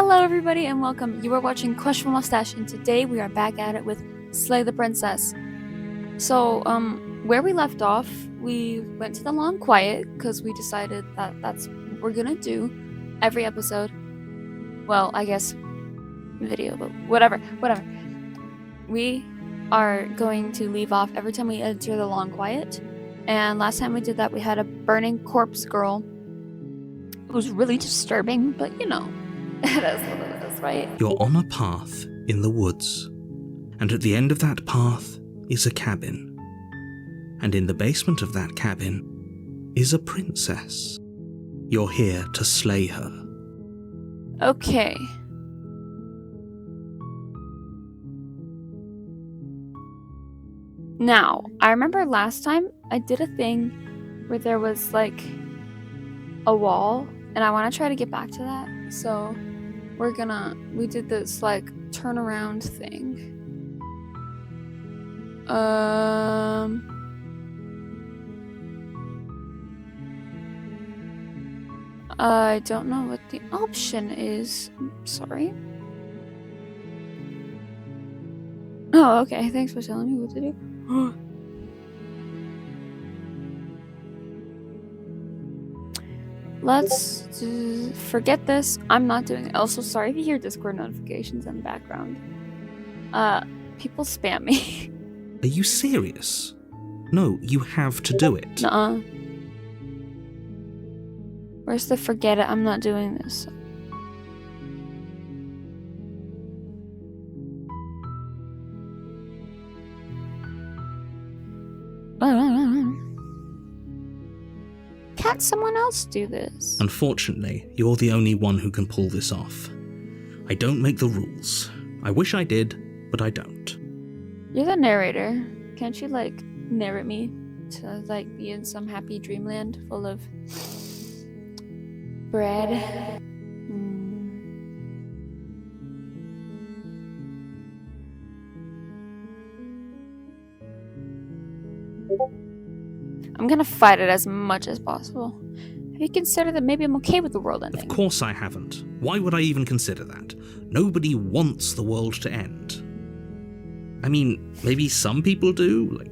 Hello everybody and welcome. You are watching Questionable Mustache and today we are back at it with Slay the Princess. So, where we left off, we went to the Long Quiet because we decided that that's what we're gonna do every episode. Well, I guess video, but whatever. We are going to leave off every time we enter the Long Quiet. And last time we did that, we had a burning corpse girl. It was really disturbing, but you know. It is what it is, right? You're on a path in the woods, and at the end of that path is a cabin. And in the basement of that cabin is a princess. You're here to slay her. Okay. Now, I remember last time I did a thing where there was like a wall, and I want to try to get back to that. So we did this like turnaround thing. I don't know what the option is. Sorry. Oh, okay. Thanks for telling me what to do. Let's forget this. I'm not doing it. Also, sorry if you hear Discord notifications in the background. People spam me. Are you serious? No, you have to do it. Nuh-uh. Where's the forget it? I'm not doing this. Can't someone else do this? Unfortunately, you're the only one who can pull this off. I don't make the rules. I wish I did, but I don't. You're the narrator. Can't you, like, narrate me to, like, be in some happy dreamland full of bread? I'm gonna fight it as much as possible. Have you considered that maybe I'm okay with the world ending? Of course I haven't. Why would I even consider that? Nobody wants the world to end. I mean, maybe some people do, like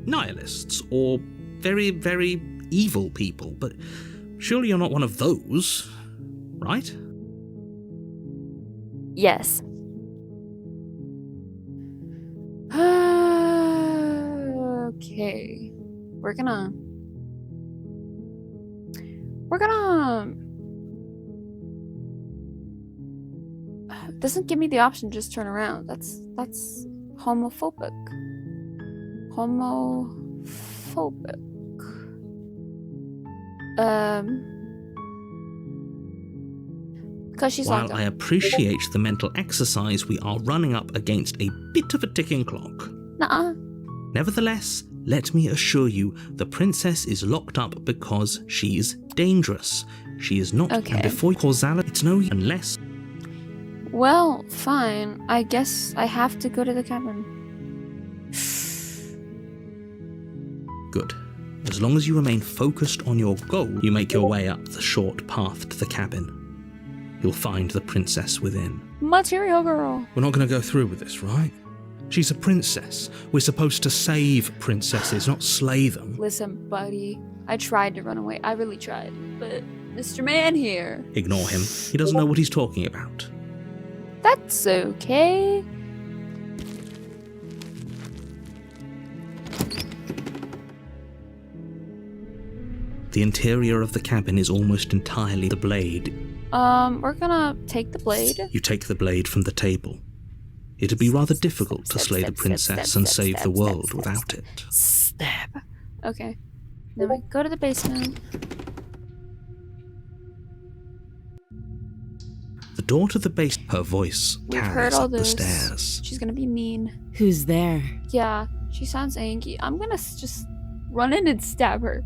nihilists, or very, very evil people, but surely you're not one of those, right? Yes. Okay. We're gonna doesn't give me the option to just turn around. That's homophobic. Because she's While locked up. I appreciate the mental exercise, we are running up against a bit of a ticking clock. Nuh-uh. Nevertheless, let me assure you, the princess is locked up because she's dangerous. She is not, Okay. and before causality, it's no unless... Well, fine. I guess I have to go to the cabin. Good. As long as you remain focused on your goal, you make your way up the short path to the cabin. You'll find the princess within. Material girl. We're not going to go through with this, right? She's a princess. We're supposed to save princesses, not slay them. Listen, buddy. I tried to run away. I really tried. But Mr. Man here. Ignore him. He doesn't know what he's talking about. That's okay. The interior of the cabin is almost entirely the blade. We're gonna take the blade. You take the blade from the table. It'd be rather difficult to slay the princess and save the world without it. Stab. Okay. Then we go to the basement. The door to the base, her voice We've heard carries all up the this. stairs. She's gonna be mean. Who's there? Yeah, she sounds angry. I'm gonna just run in and stab her.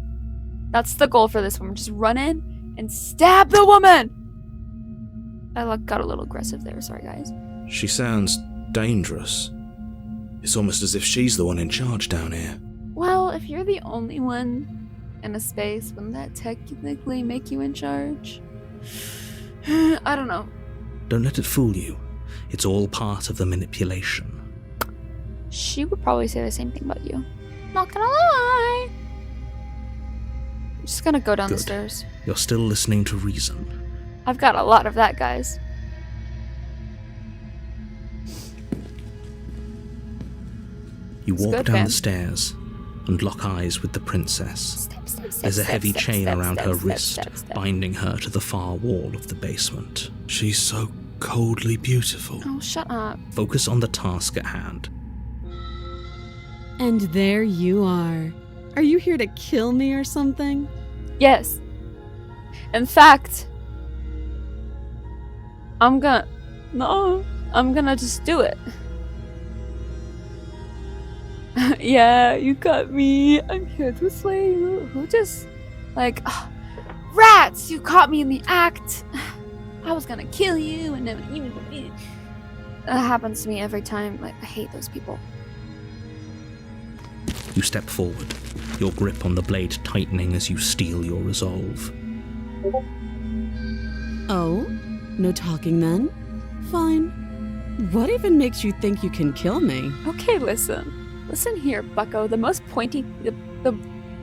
That's the goal for this one. Just run in and stab the woman! I got a little aggressive there. Sorry, guys. She sounds dangerous. It's almost as if she's the one in charge down here. Well, if you're the only one in a space, wouldn't that technically make you in charge? I don't know. Don't let it fool you. It's all part of the manipulation. She would probably say the same thing about you. Not gonna lie. I'm just gonna go down the Good. stairs. You're still listening to reason. I've got a lot of that, guys. You It's walk good, down fam. the stairs and lock eyes with the princess. Step, step, step, There's a step, heavy step, chain step, around step, her step, wrist, step, step. binding her to the far wall of the basement. She's so coldly beautiful. Oh, shut up. Focus on the task at hand. And there you are. Are you here to kill me or something? Yes. In fact, I'm gonna just do it. Yeah, you got me. I'm here to slay you. Who just, like, rats, you caught me in the act. I was gonna kill you and then you. That happens to me every time. Like, I hate those people. You step forward, your grip on the blade tightening as you steel your resolve. Oh? No talking then? Fine. What even makes you think you can kill me? Okay, listen. Listen here, bucko. The most pointy, the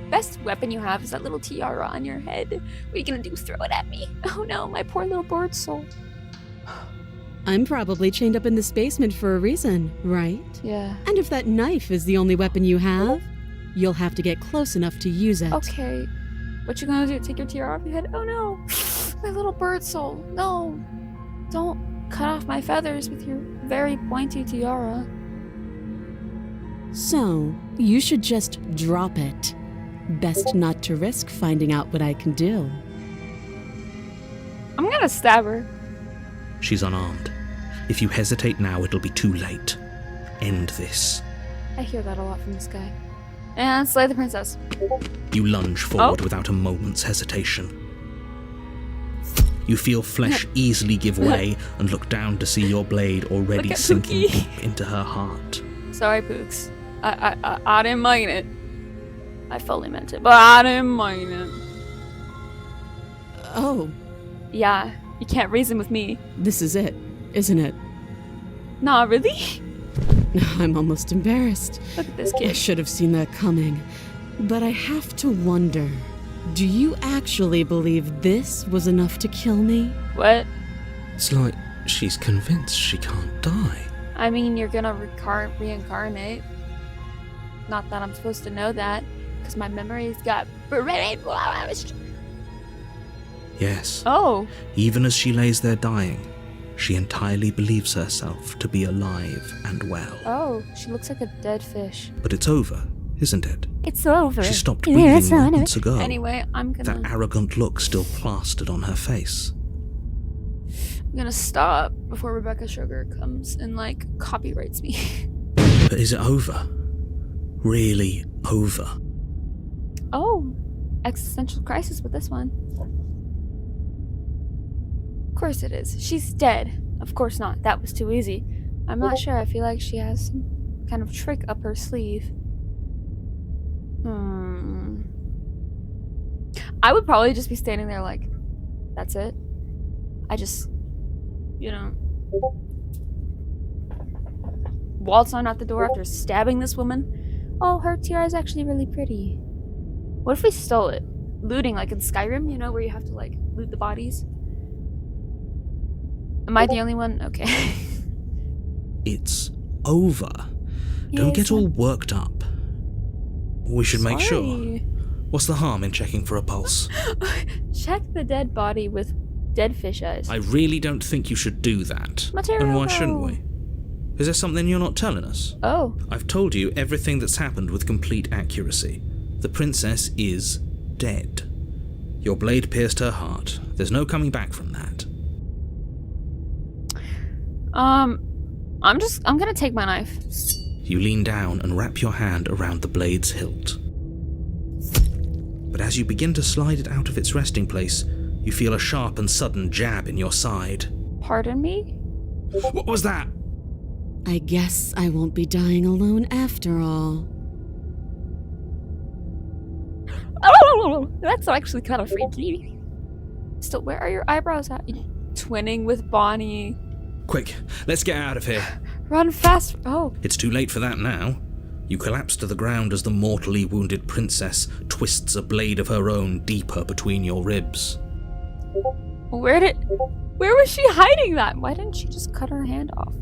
best weapon you have is that little tiara on your head. What are you gonna do? Throw it at me? Oh no, my poor little bird soul. I'm probably chained up in this basement for a reason, right? Yeah. And if that knife is the only weapon you have, you'll have to get close enough to use it. Okay. What you gonna do? Take your tiara off your head? Oh no, my little bird soul. No, don't cut off my feathers with your very pointy tiara. So, you should just drop it. Best not to risk finding out what I can do. I'm gonna stab her. She's unarmed. If you hesitate now, it'll be too late. End this. I hear that a lot from this guy. And slay the princess. You lunge forward Oh. without a moment's hesitation. You feel flesh easily give way and look down to see your blade already Look at sinking Pookie. deep into her heart. Sorry, Pooks. I didn't mean it. I fully meant it, but I didn't mean it. Oh, Yeah, you can't reason with me. this is it, isn't it? Nah, really? I'm almost embarrassed. Look at this I kid. should have seen that coming. But I have to wonder, do you actually believe this was enough to kill me? What? It's like she's convinced she can't die. I mean, you're gonna reincarnate. Not that I'm supposed to know that, because my memories got brainwashed. Yes, Oh, even as she lays there dying, she entirely believes herself to be alive and well. oh, she looks like a dead fish. But it's over, isn't it? It's over. She stopped breathing moments ago. Anyway, I'm That gonna arrogant look still plastered on her face. stop before Rebecca Sugar comes and like copyrights me. But is it over? Really over? Oh, existential crisis with this one. Of course it is. She's dead. Of course not. That was too easy. I'm not sure. I feel like she has some kind of trick up her sleeve. I would probably just be standing there like, that's it. I just, waltz on out the door after stabbing this woman. Oh, her tiara is actually really pretty. What if we stole it? Looting, like in Skyrim, where you have to, like, loot the bodies? Am I the only one? Okay. It's over. Don't get all worked up. We should make sure. Sorry. What's the harm in checking for a pulse? Check the dead body with dead fish eyes. I really don't think you should do that. And why shouldn't we? Is there something you're not telling us? Oh, I've told you everything that's happened with complete accuracy. The princess is dead. Your blade pierced her heart. There's no coming back from that. I'm gonna take my knife. You lean down and wrap your hand around the blade's hilt. But as you begin to slide it out of its resting place, you feel a sharp and sudden jab in your side. Pardon me? What was that? I guess I won't be dying alone after all. Oh, that's actually kind of freaky. Still, where are your eyebrows at? twinning with Bonnie. Quick, let's get out of here. Run fast. Oh, It's too late for that now. You collapse to the ground as the mortally wounded princess twists a blade of her own deeper between your ribs. where was she hiding that? Why didn't she just cut her hand off?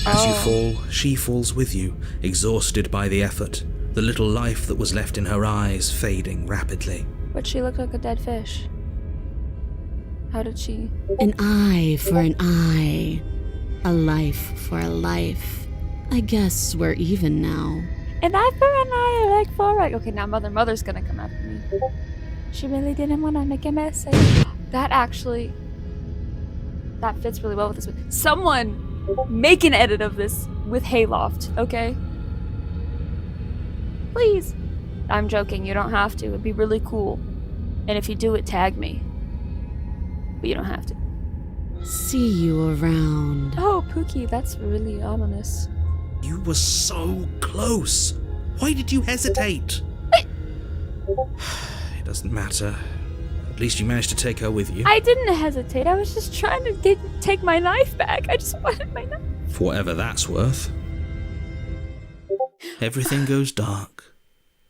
As you fall, she falls with you, exhausted by the effort, the little life that was left in her eyes fading rapidly. But she looked like a dead fish. How did she? An eye for an eye. A life for a life. I guess we're even now. An eye for an eye, a leg for a leg. Okay, now Mother's gonna come after me. She really didn't want to make a mess. That fits really well with this. Someone make an edit of this with Hayloft, okay? Please. I'm joking, you don't have to. It'd be really cool. And if you do it, tag me. But you don't have to. See you around. Oh, Pookie, that's really ominous. You were so close. Why did you hesitate? It doesn't matter. At least you managed to take her with you. I didn't hesitate. I was just trying to take my knife back. I just wanted my knife. For whatever that's worth. Everything goes dark,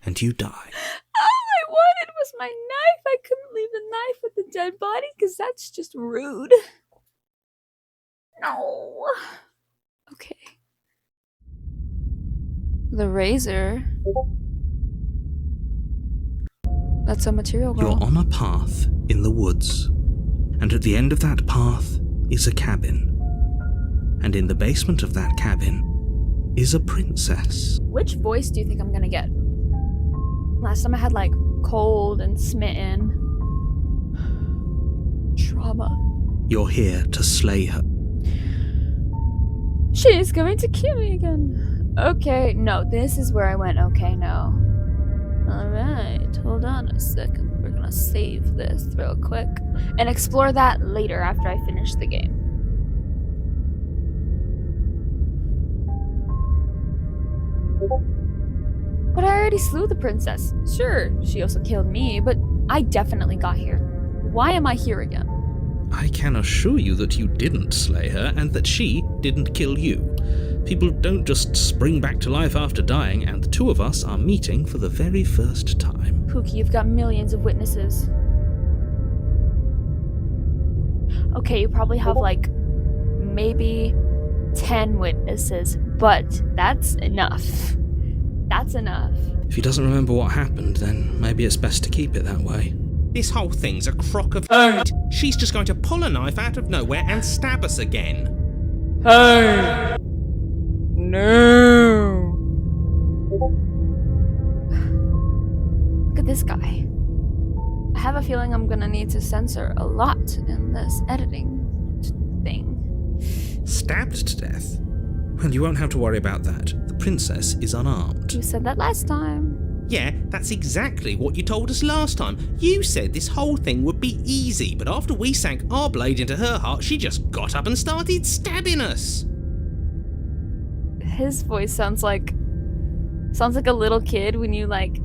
and you die. All I wanted was my knife. I couldn't leave the knife with the dead body because that's just rude. No. Okay. The razor. That's a material girl. You're on a path in the woods, and at the end of that path is a cabin. And in the basement of that cabin is a princess. Which voice do you think I'm gonna get? Last time I had like cold and smitten. Trauma. You're here to slay her. She's going to kill me again. Okay, no, this is where I went. Okay, no. Alright, hold on a second. We're gonna save this real quick and explore that later after I finish the game. But I already slew the princess. Sure, she also killed me, but I definitely got here. Why am I here again? I can assure you that you didn't slay her and that she didn't kill you. People don't just spring back to life after dying, and the two of us are meeting for the very first time. Pookie, you've got millions of witnesses. Okay, you probably have like maybe 10 witnesses, but that's enough. That's enough. If he doesn't remember what happened, then maybe it's best to keep it that way. This whole thing's a crock of shit. She's just going to pull a knife out of nowhere and stab us again. Hey! No! Look at this guy. I have a feeling I'm gonna need to censor a lot in this editing thing. Stabbed to death? Well, you won't have to worry about that. The princess is unarmed. You said that last time. Yeah, that's exactly what you told us last time. You said this whole thing would be easy, but after we sank our blade into her heart, she just got up and started stabbing us. His voice sounds like a little kid when you like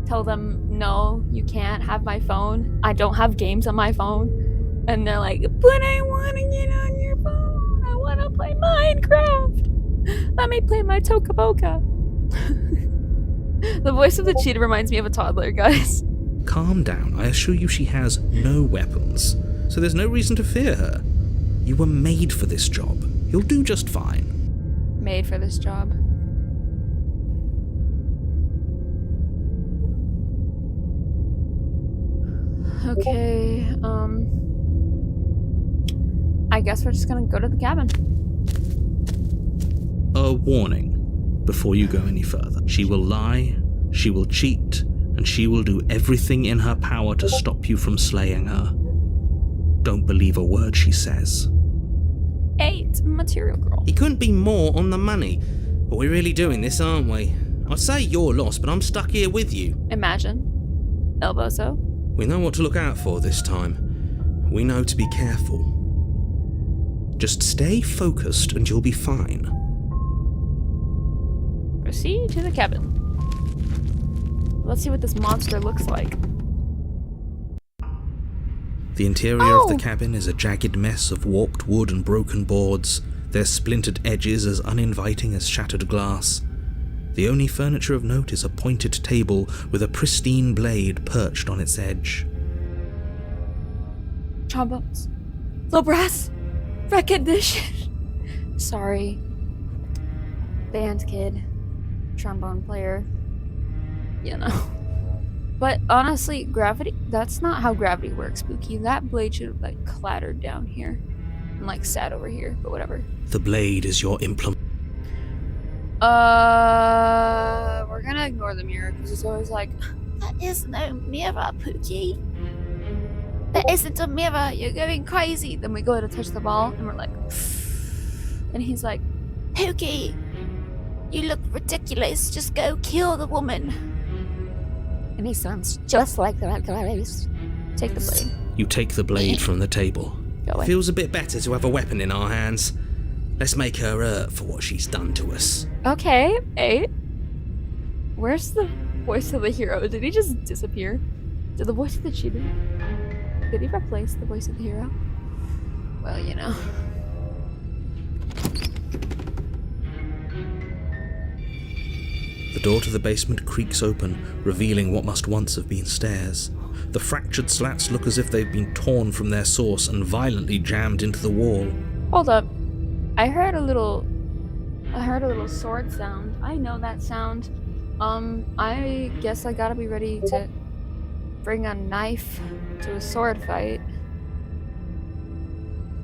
tell them, no, you can't have my phone. I don't have games on my phone. And they're like, but I want to get on your phone. I want to play Minecraft. Let me play my Toca Boca. The voice of the cheetah reminds me of a toddler, guys. Calm down. I assure you she has no weapons, so there's no reason to fear her. You were made for this job. You'll do just fine. Made for this job. Okay, I guess we're just gonna go to the cabin. A warning before you go any further. She will lie, she will cheat, and she will do everything in her power to stop you from slaying her. Don't believe a word she says. 8, material girl. He couldn't be more on the money. But we're really doing this, aren't we? I'd say you're lost, but I'm stuck here with you. Imagine. Elboso. We know what to look out for this time. We know to be careful. Just stay focused and you'll be fine. Proceed to the cabin. Let's see what this monster looks like. The interior of the cabin is a jagged mess of warped wood and broken boards, their splintered edges as uninviting as shattered glass. The only furniture of note is a pointed table with a pristine blade perched on its edge. Trombones. Low brass. Recognition. Sorry. Band kid. Trombone player. You know. But honestly, gravity, that's not how gravity works, Spooky. That blade should have, like, clattered down here. And, like, sat over here, but whatever. The blade is your implement. We're gonna ignore the mirror, because it's always like, that is no mirror, Pookie. That isn't a mirror, you're going crazy. Then we go to touch the ball, and we're like, and he's like, Pookie, you look ridiculous, just go kill the woman. And he sounds just like that. Take the blade. You take the blade from the table. Go away. Feels a bit better to have a weapon in our hands. Let's make her hurt for what she's done to us. Okay, 8. Where's the voice of the hero? Did he just disappear? Did the voice of the cheater? Did he replace the voice of the hero? Well, you know. The door to the basement creaks open, revealing what must once have been stairs. The fractured slats look as if they've been torn from their source and violently jammed into the wall. Hold up. I heard a little sword sound. I know that sound. I guess I gotta be ready to bring a knife to a sword fight.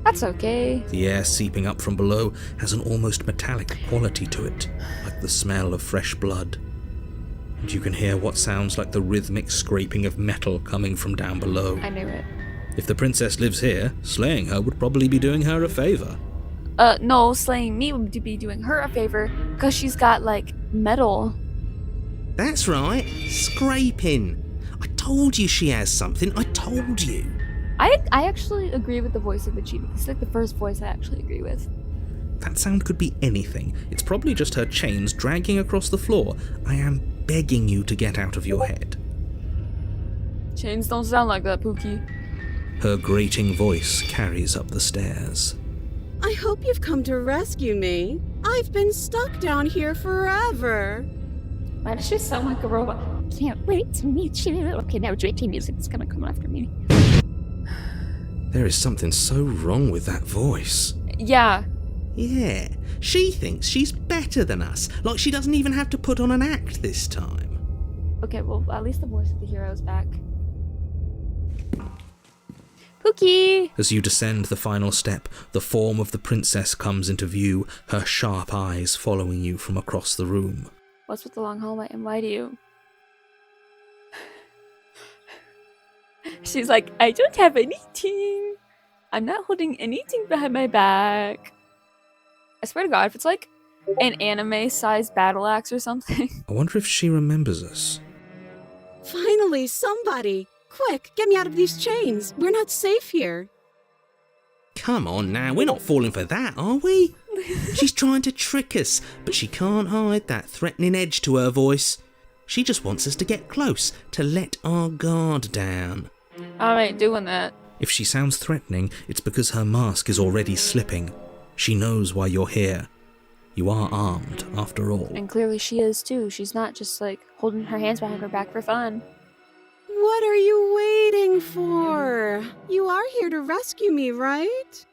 That's okay. The air seeping up from below has an almost metallic quality to it, like the smell of fresh blood. And you can hear what sounds like the rhythmic scraping of metal coming from down below. I knew it. If the princess lives here, slaying her would probably be doing her a favor. No, slaying me would be doing her a favor, because she's got, like, metal. That's right, scraping. I told you she has something, I told you. I actually agree with the voice of the cheetah. It's like the first voice I actually agree with. That sound could be anything. It's probably just her chains dragging across the floor. I am begging you to get out of your head. Chains don't sound like that, Pookie. Her grating voice carries up the stairs. I hope you've come to rescue me. I've been stuck down here forever. Why does she sound like a robot? Can't wait to meet you. Okay, now JT music is gonna come after me. There is something so wrong with that voice. Yeah. Yeah, she thinks she's better than us, like she doesn't even have to put on an act this time. Okay, well, at least the voice of the hero is back. Pookie! As you descend the final step, the form of the princess comes into view, her sharp eyes following you from across the room. What's with the long hallway, and why do you? She's like, I don't have anything. I'm not holding anything behind my back. I swear to God, if it's like an anime-sized battle axe or something. I wonder if she remembers us. Finally, somebody! Quick, get me out of these chains. We're not safe here. Come on now, we're not falling for that, are we? She's trying to trick us, but she can't hide that threatening edge to her voice. She just wants us to get close, to let our guard down. I ain't doing that. If she sounds threatening, it's because her mask is already slipping. She knows why you're here. You are armed, after all. And clearly she is too. She's not just like holding her hands behind her back for fun. What are you waiting for? You are here to rescue me, right?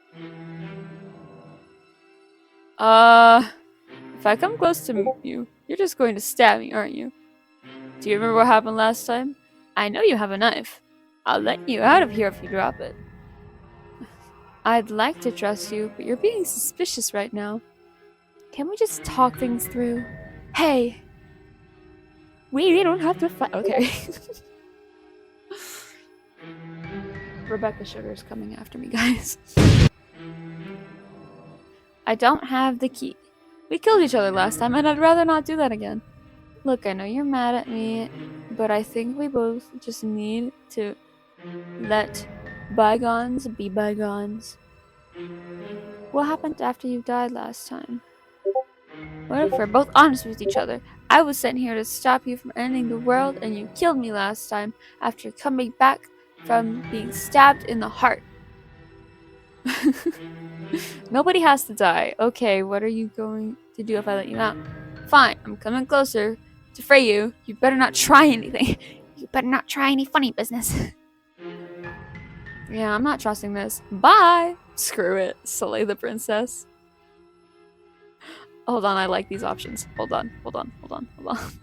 If I come close to you, you're just going to stab me, aren't you? Do you remember what happened last time? I know you have a knife. I'll let you out of here if you drop it. I'd like to trust you, but you're being suspicious right now. Can we just talk things through? Hey! We don't have to fight. Okay. Rebecca Sugar's coming after me, guys. I don't have the key. We killed each other last time, and I'd rather not do that again. Look, I know you're mad at me, but I think we both just need to let bygones be bygones. What happened after you died last time? What if we're both honest with each other? I was sent here to stop you from ending the world, and you killed me last time after coming back from being stabbed in the heart. Nobody has to die. Okay, what are you going to do if I let you out? Fine, I'm coming closer to fray you. You better not try anything. You better not try any funny business. Yeah, I'm not trusting this. Bye! Screw it. Slay the princess. Hold on, I like these options. Hold on.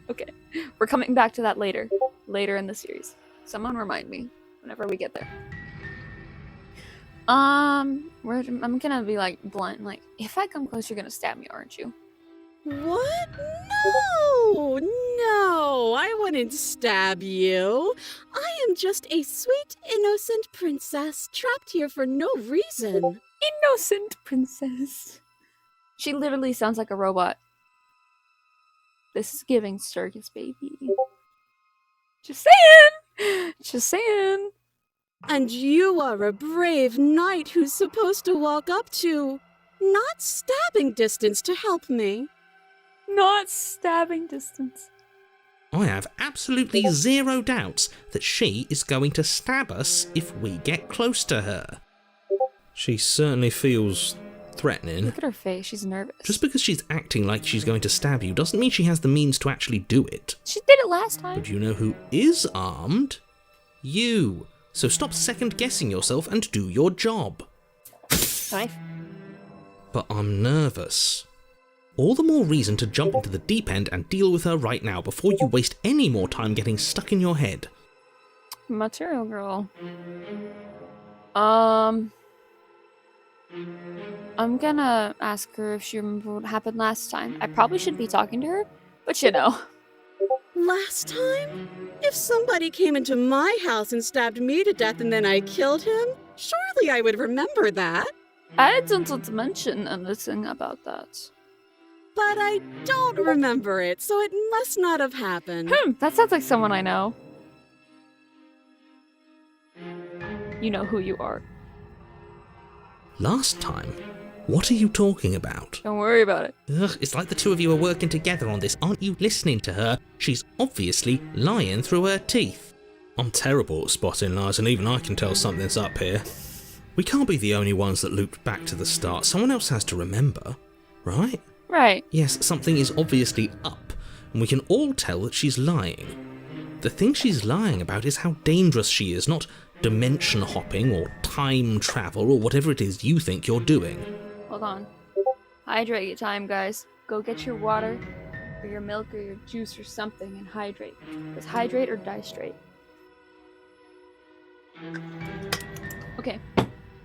Okay. We're coming back to that later. Later in the series. Someone remind me whenever we get there. I'm gonna be like blunt, like, if I come close, you're gonna stab me, aren't you? What? No, I wouldn't stab you. I am just a sweet, innocent princess trapped here for no reason. Innocent princess. She literally sounds like a robot. This is giving circus baby. Just saying! Just saying. And you are a brave knight who's supposed to walk up to, not stabbing distance to help me. Not stabbing distance. I have absolutely zero doubts that she is going to stab us if we get close to her. She certainly feels threatening. Look at her face, she's nervous. Just because she's acting like she's going to stab you doesn't mean she has the means to actually do it. She did it last time. But you know who is armed? You. So stop second-guessing yourself and do your job. Knife. But I'm nervous. All the more reason to jump into the deep end and deal with her right now before you waste any more time getting stuck in your head. Material girl. I'm gonna ask her if she remembered what happened last time. I probably should be talking to her, but you know. Last time? If somebody came into my house and stabbed me to death and then I killed him, surely I would remember that. I didn't mention anything about that. But I don't remember it, so it must not have happened. That sounds like someone I know. You know who you are. Last time? What are you talking about? Don't worry about it. Ugh, it's like the two of you are working together on this. Aren't you listening to her? She's obviously lying through her teeth. I'm terrible at spotting lies, and even I can tell something's up here. We can't be the only ones that looped back to the start. Someone else has to remember, right? Right. Yes, something is obviously up, and we can all tell that she's lying. The thing she's lying about is how dangerous she is, not dimension hopping or time travel or whatever it is you think you're doing. Hold on. Hydrate your time, guys. Go get your water, or your milk, or your juice, or something, and hydrate. Because hydrate or die straight. Okay.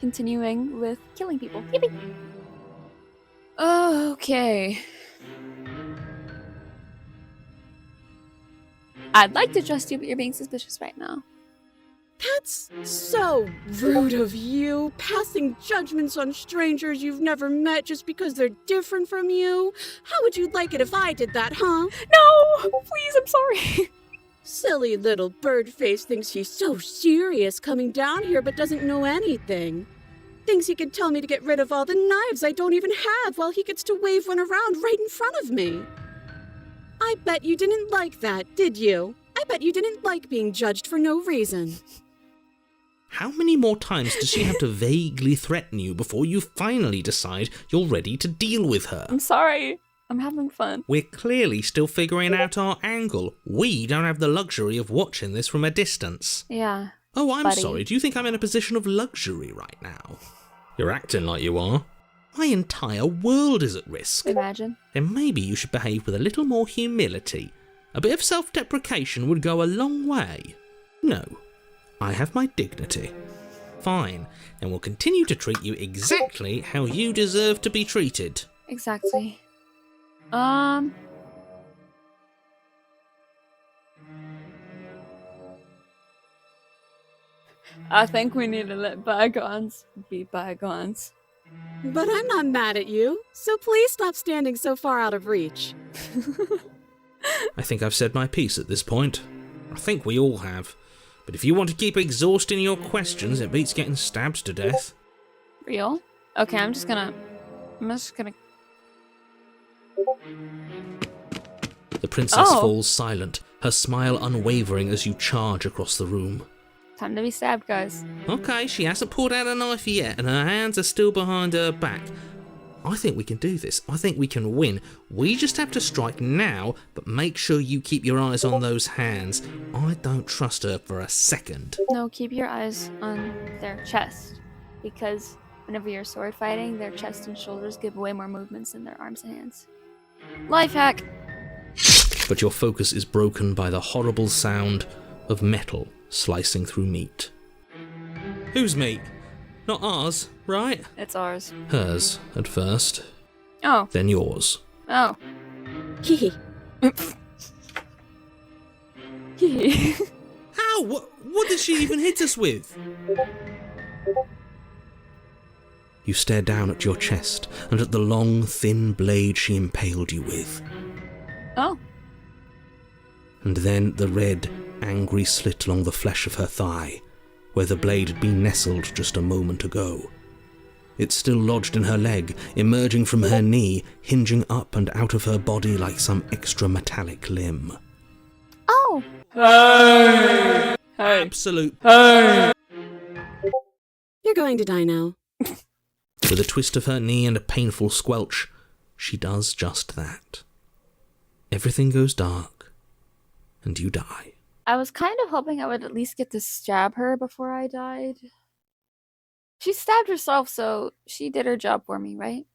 Continuing with killing people. Yippee! Okay. I'd like to trust you, but you're being suspicious right now. That's so rude of you, passing judgments on strangers you've never met just because they're different from you. How would you like it if I did that, huh? No! Please, I'm sorry. Silly little bird-face thinks he's so serious coming down here but doesn't know anything. Thinks he can tell me to get rid of all the knives I don't even have while he gets to wave one around right in front of me. I bet you didn't like that, did you? I bet you didn't like being judged for no reason. How many more times does she have to vaguely threaten you before you finally decide you're ready to deal with her? I'm sorry. I'm having fun. We're clearly still figuring out our angle. We don't have the luxury of watching this from a distance. Yeah. Oh, I'm buddy. sorry. Do you think I'm in a position of luxury right now? You're acting like you are. My entire world is at risk. Imagine. Then maybe you should behave with a little more humility. A bit of self-deprecation would go a long way. No, I have my dignity. Fine, and we'll continue to treat you exactly how you deserve to be treated. Exactly. I think we need to let bygones be bygones. But I'm not mad at you, so please stop standing so far out of reach. I think I've said my piece at this point. I think we all have. But if you want to keep exhausting your questions, it beats getting stabbed to death. Real? Okay, I'm just gonna... The princess Oh. falls silent, her smile unwavering as you charge across the room. Time to be stabbed, guys. Okay, she hasn't pulled out a knife yet, and her hands are still behind her back. I think we can do this. I think we can win. We just have to strike now, but make sure you keep your eyes on those hands. I don't trust her for a second. No, keep your eyes on their chest. Because whenever you're sword fighting, their chest and shoulders give away more movements than their arms and hands. Life hack! But your focus is broken by the horrible sound of metal slicing through meat. Whose meat? Not ours, right? It's ours. Hers at first, Oh. then yours. Oh. Hee How? What did she even hit us with? You stare down at your chest and at the long, thin blade she impaled you with. Oh. And then the red, angry slit along the flesh of her thigh, where the blade had been nestled just a moment ago. It's still lodged in her leg, emerging from her knee, hinging up and out of her body like some extra metallic limb. Oh! Absolute. You're going to die now. With a twist of her knee and a painful squelch, she does just that. Everything goes dark, and you die. I was kind of hoping I would at least get to stab her before I died. She stabbed herself, so she did her job for me, right?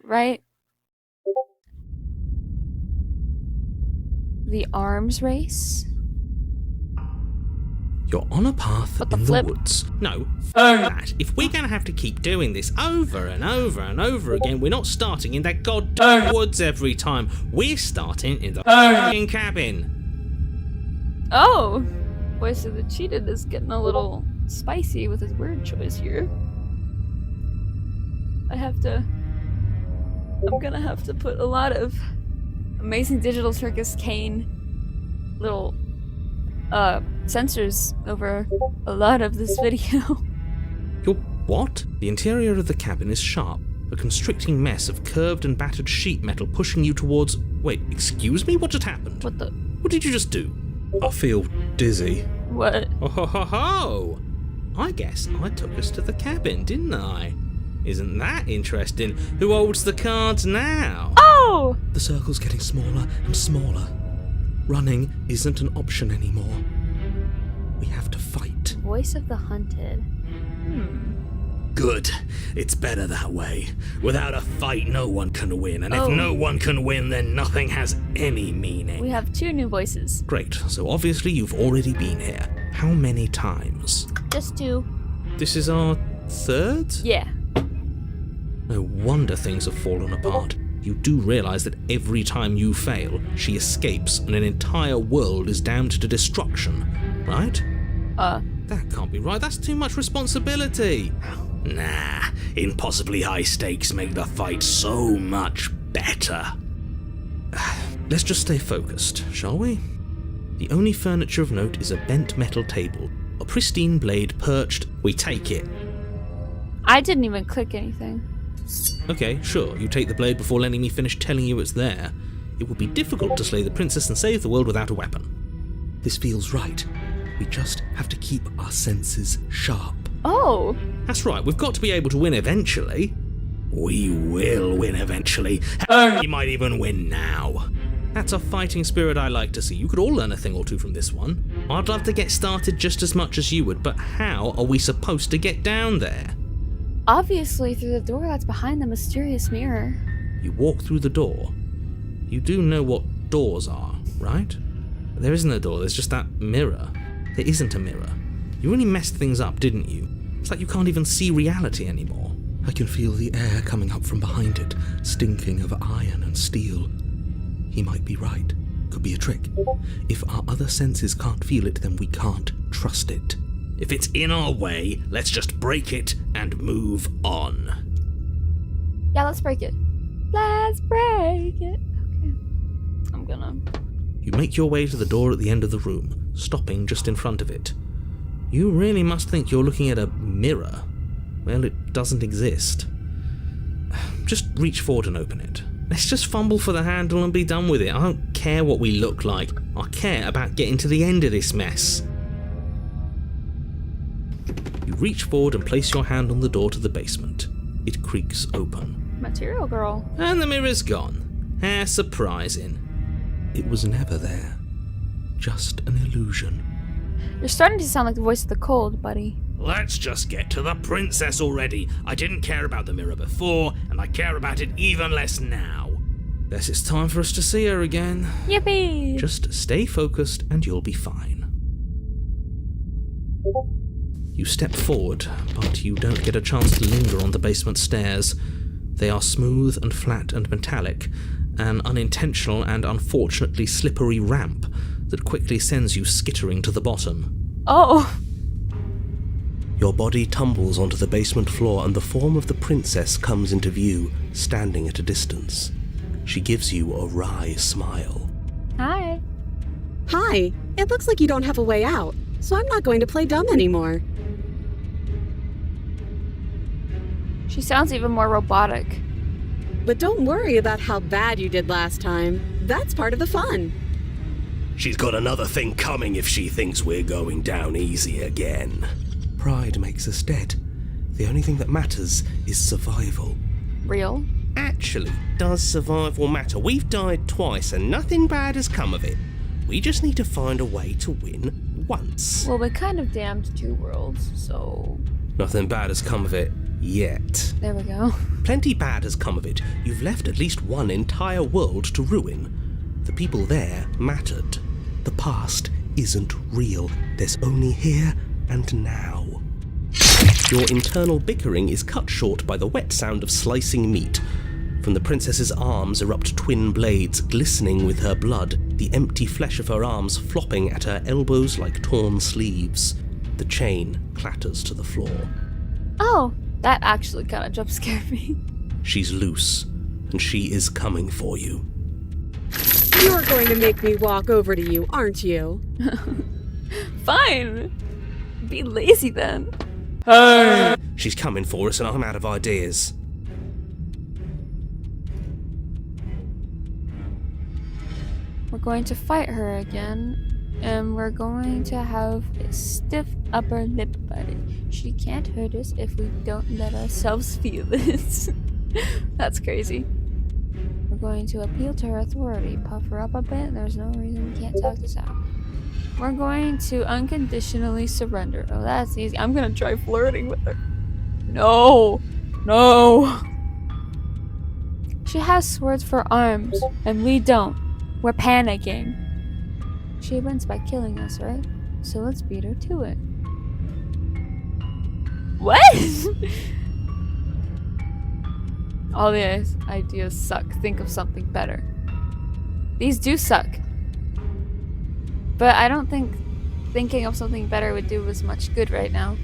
Right? The arms race? You're on a path What the in flip? the woods. No, that. If we're going to have to keep doing this over and over and over again, we're not starting in that goddamn woods every time. We're starting in the f***ing cabin. Oh! Voice of the Cheated is getting a little spicy with his word choice here. I'm gonna have to put a lot of Amazing Digital Circus Kane little sensors over a lot of this video. You're what? The interior of the cabin is sharp, a constricting mess of curved and battered sheet metal pushing you towards... Wait, excuse me? What just happened? What the? What did you just do? I feel dizzy. What? Oh ho ho ho! I guess I took us to the cabin, didn't I? Isn't that interesting? Who holds the cards now? Oh! The circle's getting smaller and smaller. Running isn't an option anymore. We have to fight. Voice of the Hunted. Good. It's better that way. Without a fight, no one can win. And Oh. if no one can win, then nothing has any meaning. We have 2 new voices. Great. So obviously you've already been here. How many times? Just 2. This is our third? Yeah. No wonder things have fallen apart. You do realize that every time you fail, she escapes and an entire world is damned to destruction, right? That can't be right. That's too much responsibility. Nah, impossibly high stakes make the fight so much better. Let's just stay focused, shall we? The only furniture of note is a bent metal table, a pristine blade perched. We take it. I didn't even click anything. Okay, sure, you take the blade before letting me finish telling you it's there. It would be difficult to slay the princess and save the world without a weapon. This feels right. We just have to keep our senses sharp. Oh! That's right, we've got to be able to win eventually. We will win eventually. You might even win now. That's a fighting spirit I like to see. You could all learn a thing or two from this one. I'd love to get started just as much as you would, but how are we supposed to get down there? Obviously through the door that's behind the mysterious mirror. You walk through the door. You do know what doors are, right? There isn't a door, there's just that mirror. There isn't a mirror. You really messed things up, didn't you? It's like you can't even see reality anymore. I can feel the air coming up from behind it, stinking of iron and steel. He might be right. Could be a trick. If our other senses can't feel it, then we can't trust it. If it's in our way, let's just break it and move on. Yeah, let's break it. Let's break it. Okay. I'm gonna... You make your way to the door at the end of the room, stopping just in front of it. You really must think you're looking at a mirror. Well, it doesn't exist. Just reach forward and open it. Let's just fumble for the handle and be done with it. I don't care what we look like. I care about getting to the end of this mess. You reach forward and place your hand on the door to the basement. It creaks open. Material girl. And the mirror's gone. How surprising. It was never there. Just an illusion. You're starting to sound like the voice of the cold, buddy. Let's just get to the princess already. I didn't care about the mirror before, and I care about it even less now. Guess it's time for us to see her again. Yippee! Just stay focused and you'll be fine. You step forward, but you don't get a chance to linger on the basement stairs. They are smooth and flat and metallic, an unintentional and unfortunately slippery ramp that quickly sends you skittering to the bottom. Oh! Your body tumbles onto the basement floor and the form of the princess comes into view, standing at a distance. She gives you a wry smile. Hi. Hi, it looks like you don't have a way out, so I'm not going to play dumb anymore. She sounds even more robotic. But don't worry about how bad you did last time. That's part of the fun. She's got another thing coming if she thinks we're going down easy again. Pride makes us dead. The only thing that matters is survival. Real? Actually, does survival matter? We've died twice and nothing bad has come of it. We just need to find a way to win once. Well, we kind of damned 2 worlds, so... Nothing bad has come of it yet. There we go. Plenty bad has come of it. You've left at least one entire world to ruin. The people there mattered. The past isn't real. There's only here and now. Your internal bickering is cut short by the wet sound of slicing meat. From the princess's arms erupt twin blades glistening with her blood, the empty flesh of her arms flopping at her elbows like torn sleeves. The chain clatters to the floor. Oh, that actually kind of jump scared me. She's loose, and she is coming for you. You're going to make me walk over to you, aren't you? Fine. Be lazy then. She's coming for us, and I'm out of ideas. We're going to fight her again, and we're going to have a stiff upper lip buddy. She can't hurt us if we don't let ourselves feel it. That's crazy. We're going to appeal to her authority, puff her up a bit. There's no reason we can't talk this out. We're going to unconditionally surrender. Oh, that's easy. I'm gonna try flirting with her. No! No! She has swords for arms, and we don't. We're panicking. She wins by killing us, right? So let's beat her to it. What? All the ideas suck. Think of something better. These do suck. But I don't think thinking of something better would do as much good right now.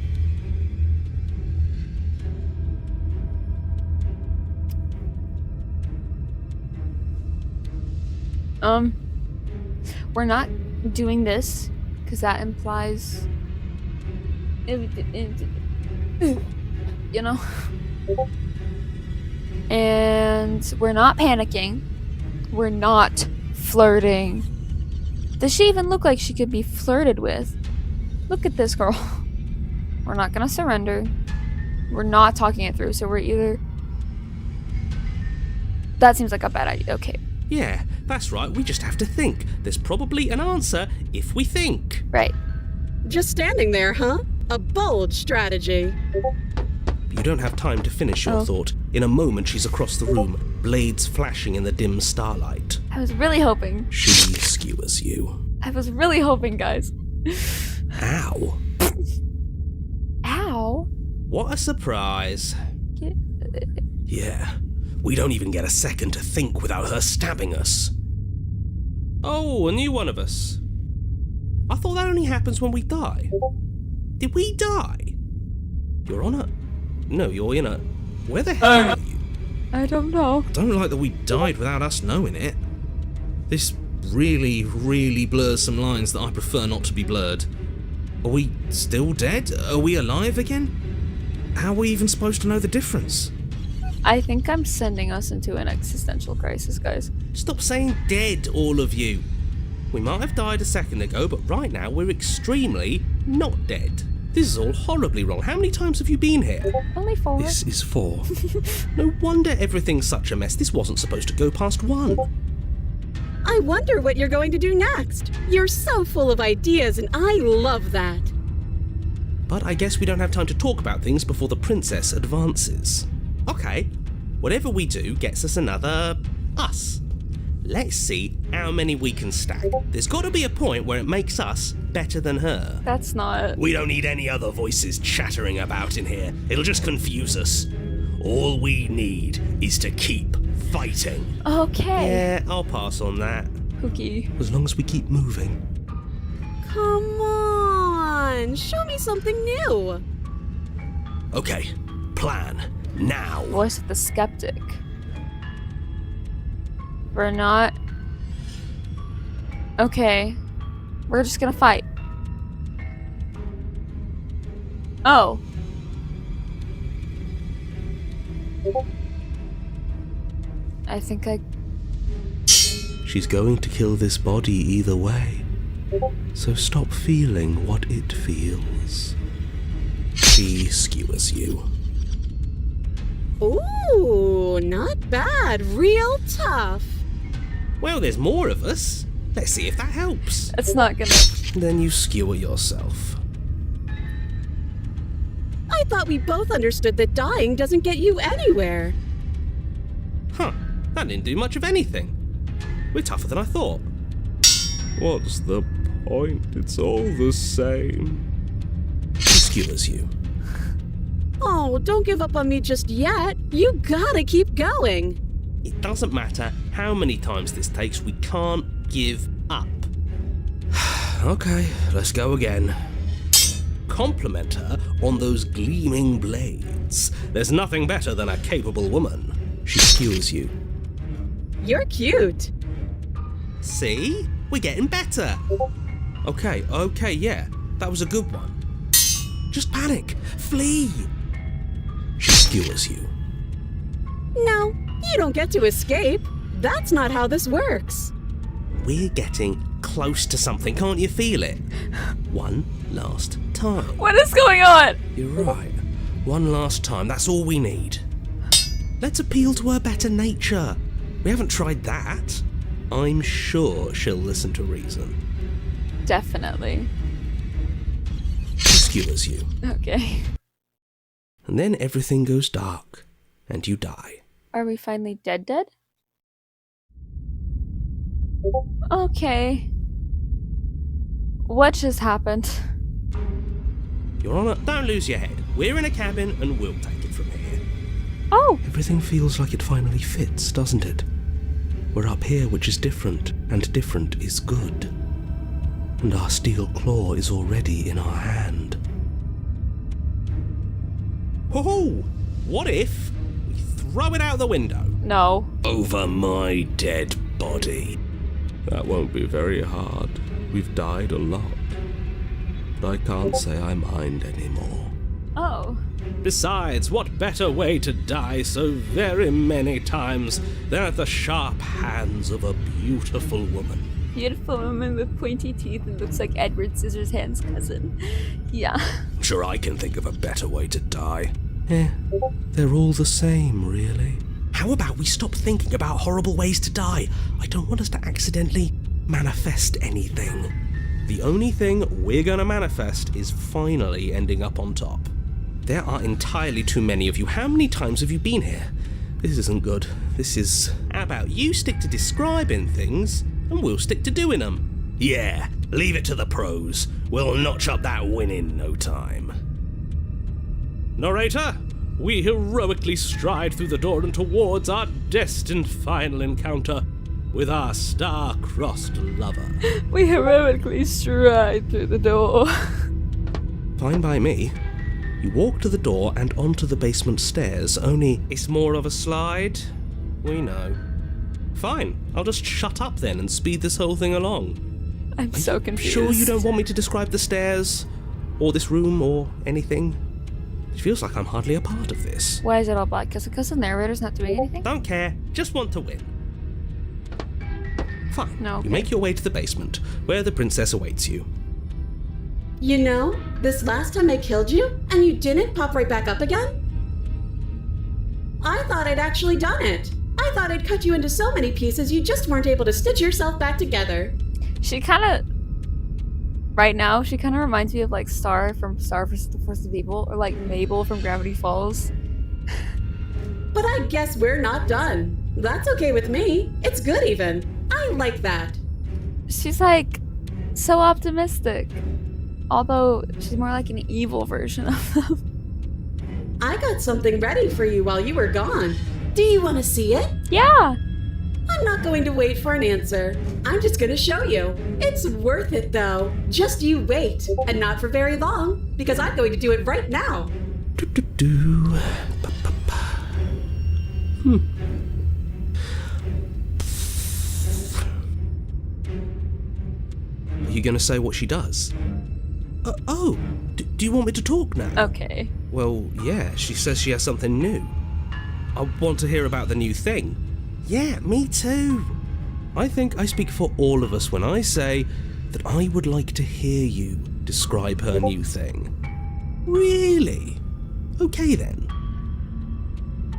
We're not doing this because that implies, you know, and we're not panicking. We're not flirting. Does she even look like she could be flirted with? Look at this girl. We're not gonna surrender. We're not talking it through, so we're either... That seems like a bad idea. Okay. Yeah, that's right, we just have to think. There's probably an answer if we think. Right. Just standing there, huh? A bold strategy. You don't have time to finish your thought. In a moment, she's across the room, blades flashing in the dim starlight. I was really hoping. She skewers you. I was really hoping, guys. Ow. Ow. What a surprise. Yeah. We don't even get a second to think without her stabbing us. Oh, a new one of us. I thought that only happens when we die. Did we die? You're on a... No, you're in a... Where the hell are you? I don't know. I don't like that we died without us knowing it. This really, really blurs some lines that I prefer not to be blurred. Are we still dead? Are we alive again? How are we even supposed to know the difference? I think I'm sending us into an existential crisis, guys. Stop saying dead, all of you. We might have died a second ago, but right now we're extremely not dead. This is all horribly wrong. How many times have you been here? Only 4. This is 4. No wonder everything's such a mess. This wasn't supposed to go past 1. I wonder what you're going to do next. You're so full of ideas, and I love that. But I guess we don't have time to talk about things before the princess advances. Okay, whatever we do gets us another us. Let's see how many we can stack. There's got to be a point where it makes us better than her. That's not. We don't need any other voices chattering about in here. It'll just confuse us. All we need is to keep fighting. Okay. Yeah, I'll pass on that. Cookie. As long as we keep moving. Come on, show me something new. Okay, plan now. Voice of the skeptic. We're not. Okay. We're just gonna fight. Oh. I think I. She's going to kill this body either way. So stop feeling what it feels. She skewers you. Ooh, not bad. Real tough. Well, there's more of us. Let's see if that helps. It's not gonna. Then you skewer yourself. I thought we both understood that dying doesn't get you anywhere. Huh, that didn't do much of anything. We're tougher than I thought. What's the point? It's all the same. She skewers you. Oh, don't give up on me just yet. You gotta keep going. It doesn't matter how many times this takes, we can't give up. Okay, let's go again. Compliment her on those gleaming blades. There's nothing better than a capable woman. She skewers you. You're cute. See? We're getting better. Okay, yeah, that was a good one. Just panic. Flee. She skewers you. No, you don't get to escape. That's not how this works. We're getting close to something, can't you feel it? One last time. What is going on? You're right. One last time, that's all we need. Let's appeal to her better nature. We haven't tried that. I'm sure she'll listen to reason. Definitely. She skewers you. Okay. And then everything goes dark, and you die. Are we finally dead? Okay. What just happened? Your Honor, don't lose your head. We're in a cabin and we'll take it from here. Oh! Everything feels like it finally fits, doesn't it? We're up here, which is different, and different is good. And our steel claw is already in our hand. Oh, what if we throw it out the window? No. Over my dead body. That won't be very hard. We've died a lot. But I can't say I mind anymore. Oh. Besides, what better way to die so very many times than at the sharp hands of a beautiful woman? Beautiful woman with pointy teeth and looks like Edward Scissorhands' cousin. Yeah. I'm sure I can think of a better way to die. They're all the same, really. How about we stop thinking about horrible ways to die? I don't want us to accidentally manifest anything. The only thing we're gonna manifest is finally ending up on top. There are entirely too many of you. How many times have you been here? This isn't good. This is... How about you stick to describing things, and we'll stick to doing them? Yeah, leave it to the pros. We'll notch up that win in no time. Narrator, we heroically stride through the door and towards our destined final encounter with our star-crossed lover. We heroically stride through the door. Fine by me. You walk to the door and onto the basement stairs, only... It's more of a slide. We know. Fine, I'll just shut up then and speed this whole thing along. I'm so confused. Sure you don't want me to describe the stairs, or this room, or anything? It feels like I'm hardly a part of this. Why is it all black? Because the narrator's not doing anything? Don't care, just want to win. Fine. No, okay. You make your way to the basement, where the princess awaits you. You know, this last time I killed you, and you didn't pop right back up again? I thought I'd actually done it. I thought I'd cut you into so many pieces you just weren't able to stitch yourself back together. She kind of... Right now, she kind of reminds me of, like, Star from Star vs. the Force of Evil, or, like, Mabel from Gravity Falls. But I guess we're not done. That's okay with me. It's good even. I like that. She's, like, so optimistic. Although, she's more like an evil version of them. I got something ready for you while you were gone. Do you want to see it? Yeah! I'm not going to wait for an answer. I'm just going to show you. It's worth it, though. Just you wait. And not for very long, because I'm going to do it right now. Do-do-do. Ba-ba-ba. Are you going to say what she does? Do you want me to talk now? Okay. Well, yeah, she says she has something new. I want to hear about the new thing. Yeah, me too. I think I speak for all of us when I say that I would like to hear you describe her new thing. Really? Okay then.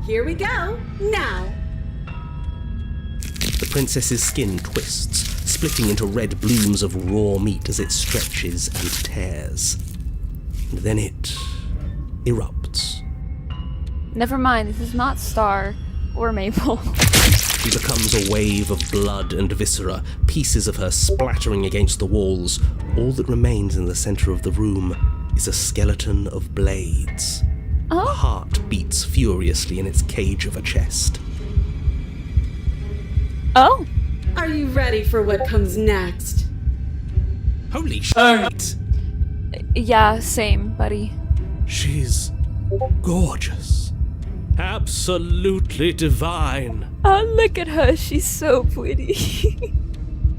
Here we go. Now. The princess's skin twists, splitting into red blooms of raw meat as it stretches and tears. And then it erupts. Never mind, this is not Star or Mabel. She becomes a wave of blood and viscera, pieces of her splattering against the walls. All that remains in the center of the room is a skeleton of blades. A Oh, heart beats furiously in its cage of a chest. oh, Are you ready for what comes next? Holy shit! yeah, same, buddy. She's gorgeous. Absolutely divine. Oh, look at her, she's so pretty.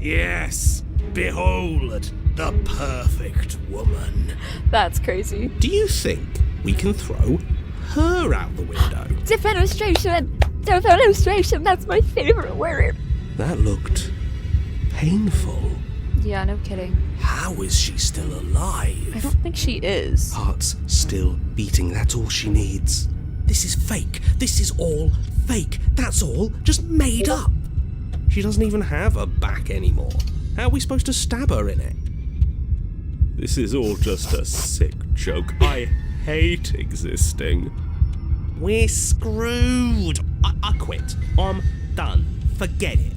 Yes, behold, the perfect woman. That's crazy. Do you think we can throw her out the window? Defenestration, that's my favorite word. That looked painful. Yeah, no kidding. How is she still alive? I don't think she is. Heart's still beating, that's all she needs. This is fake. This is all fake. That's all just made up. She doesn't even have a back anymore. How are we supposed to stab her in it? This is all just a sick joke. I hate existing. We're screwed. I quit. I'm done. Forget it.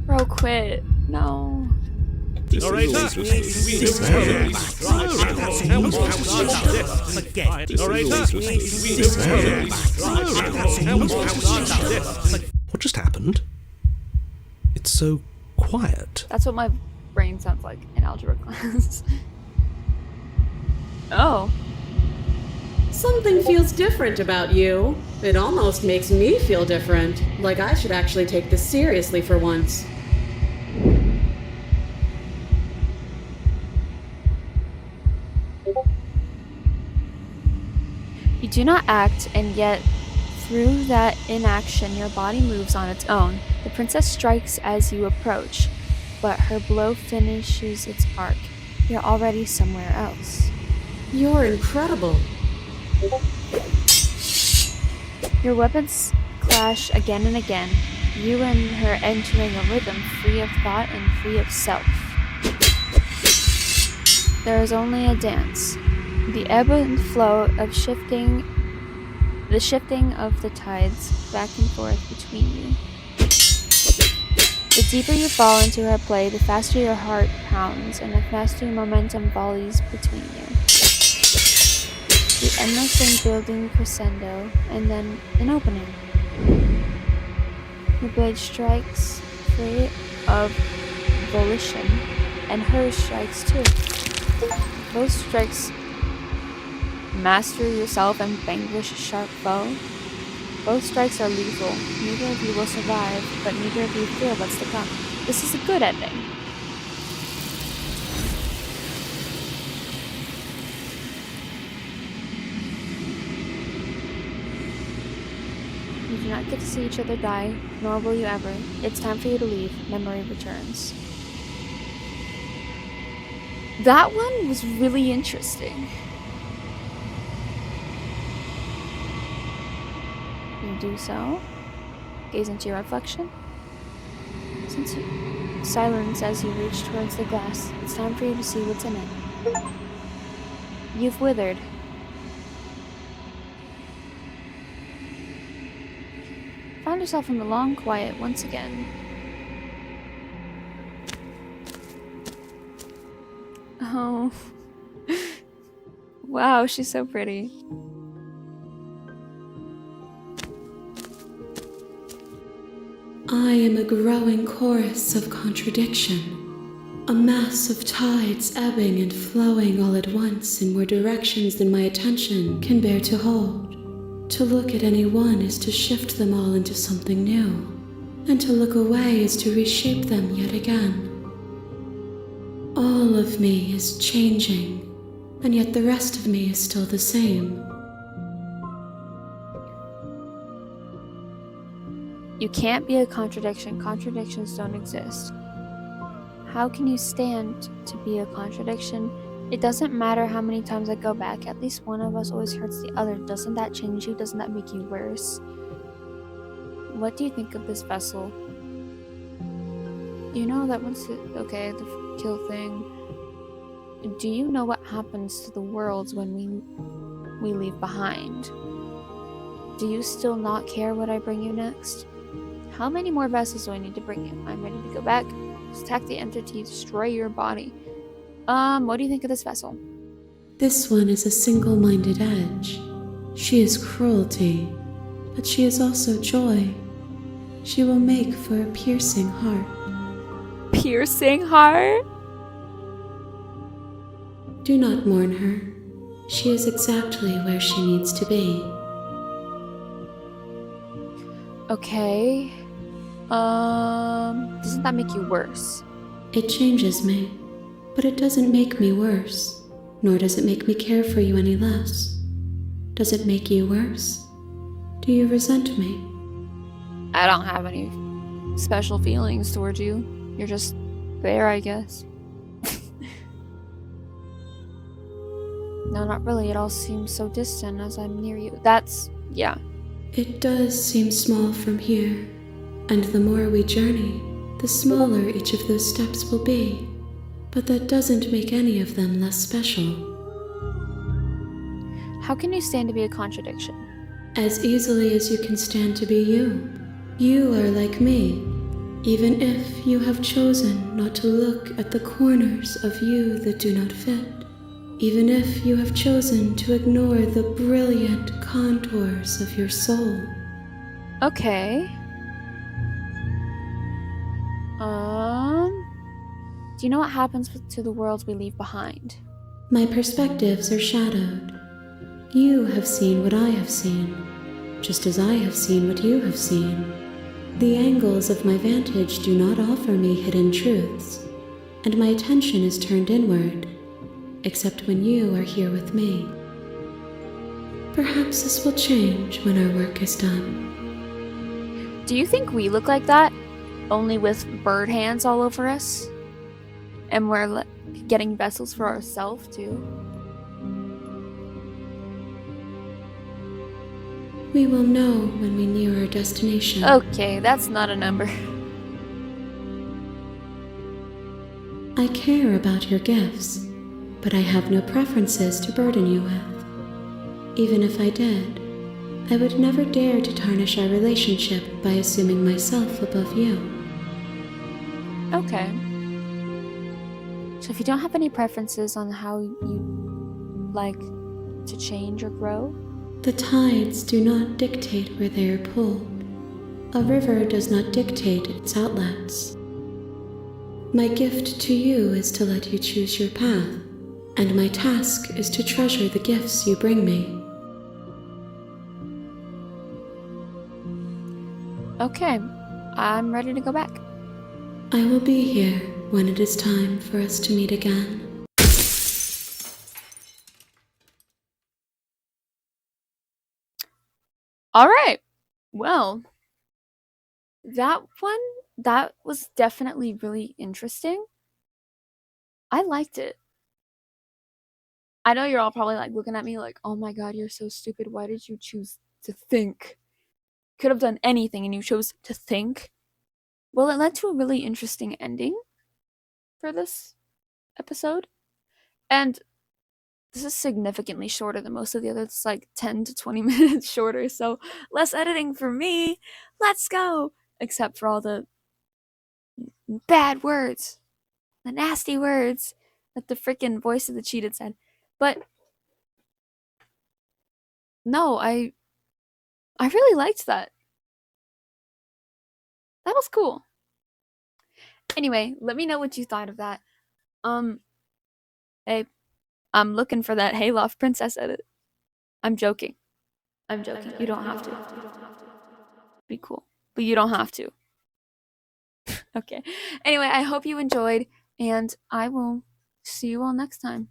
Bro, quit. No. This All right, is all sir. just Forget it. All right, What just happened? It's so quiet. That's what my brain sounds like in algebra class. Oh. Something feels different about you. It almost makes me feel different. Like I should actually take this seriously for once. You do not act, and yet, through that inaction, your body moves on its own. The princess strikes as you approach, but her blow finishes its arc. You're already somewhere else. You're incredible. Your weapons clash again and again, you and her entering a rhythm free of thought and free of self. There is only a dance. The ebb and flow of the shifting of the tides back and forth between you. The deeper you fall into her play, the faster your heart pounds, and the faster momentum volleys between you. The endless and building crescendo, and then an opening. Your blade strikes free of volition, and hers strikes too. Both strikes master yourself and vanquish a sharp foe. Both strikes are lethal. Neither of you will survive, but neither of you fear what's to come. This is a good ending. not get to see each other die, nor will you ever. It's time for you to leave. Memory returns. That one was really interesting. You do so. Gaze into your reflection. Silence as you reach towards the glass. It's time for you to see what's in it. You've withered. Found yourself in the long quiet once again. Oh. Wow, she's so pretty. I am a growing chorus of contradiction, a mass of tides ebbing and flowing all at once in more directions than my attention can bear to hold. To look at any one is to shift them all into something new, and to look away is to reshape them yet again. All of me is changing, and yet the rest of me is still the same. You can't be a contradiction. Contradictions don't exist. How can you stand to be a contradiction? It doesn't matter how many times I go back. At least one of us always hurts the other. Doesn't that change you? Doesn't that make you worse? What do you think of this vessel? You know that once okay, the kill thing. Do you know what happens to the worlds when we leave behind? Do you still not care what I bring you next? How many more vessels do I need to bring you? I'm ready to go back. Attack the entity, destroy your body. What do you think of this vessel? This one is a single-minded edge. She is cruelty, but she is also joy. She will make for a piercing heart. Piercing heart? Do not mourn her. She is exactly where she needs to be. Okay. Doesn't that make you worse? It changes me, but it doesn't make me worse, nor does it make me care for you any less. Does it make you worse? Do you resent me? I don't have any special feelings towards you. You're just there, I guess. No, not really. It all seems so distant as I'm near you. Yeah. It does seem small from here, and the more we journey, the smaller each of those steps will be. But that doesn't make any of them less special. How can you stand to be a contradiction? As easily as you can stand to be you. You are like me, even if you have chosen not to look at the corners of you that do not fit. Even if you have chosen to ignore the brilliant contours of your soul. Okay. Do you know what happens to the worlds we leave behind? My perspectives are shadowed. You have seen what I have seen, just as I have seen what you have seen. The angles of my vantage do not offer me hidden truths, and my attention is turned inward, except when you are here with me. Perhaps this will change when our work is done. Do you think we look like that? Only with bird hands all over us? And we're getting vessels for ourselves too? We will know when we near our destination. Okay, that's not a number. I care about your gifts, but I have no preferences to burden you with. Even if I did, I would never dare to tarnish our relationship by assuming myself above you. Okay. So if you don't have any preferences on how you like to change or grow? The tides do not dictate where they are pulled. A river does not dictate its outlets. My gift to you is to let you choose your path, and my task is to treasure the gifts you bring me. Okay, I'm ready to go back. I will be here when it is time for us to meet again. All right. Well, that one, that was definitely really interesting. I liked it. I know you're all probably like looking at me like, oh my god, you're so stupid. Why did you choose to think? Could have done anything and you chose to think. Well, it led to a really interesting ending for this episode. And this is significantly shorter than most of the others. It's like 10 to 20 minutes shorter, so less editing for me. Let's go! Except for all the bad words, the nasty words that the freaking voice of the cheated said. But no, I really liked that. That was cool. Anyway, let me know what you thought of that. Hey, I'm looking for that Hayloft Princess edit. I'm joking. I'm joking. You don't have to. Be cool. But you don't have to. Okay. Anyway, I hope you enjoyed, and I will see you all next time.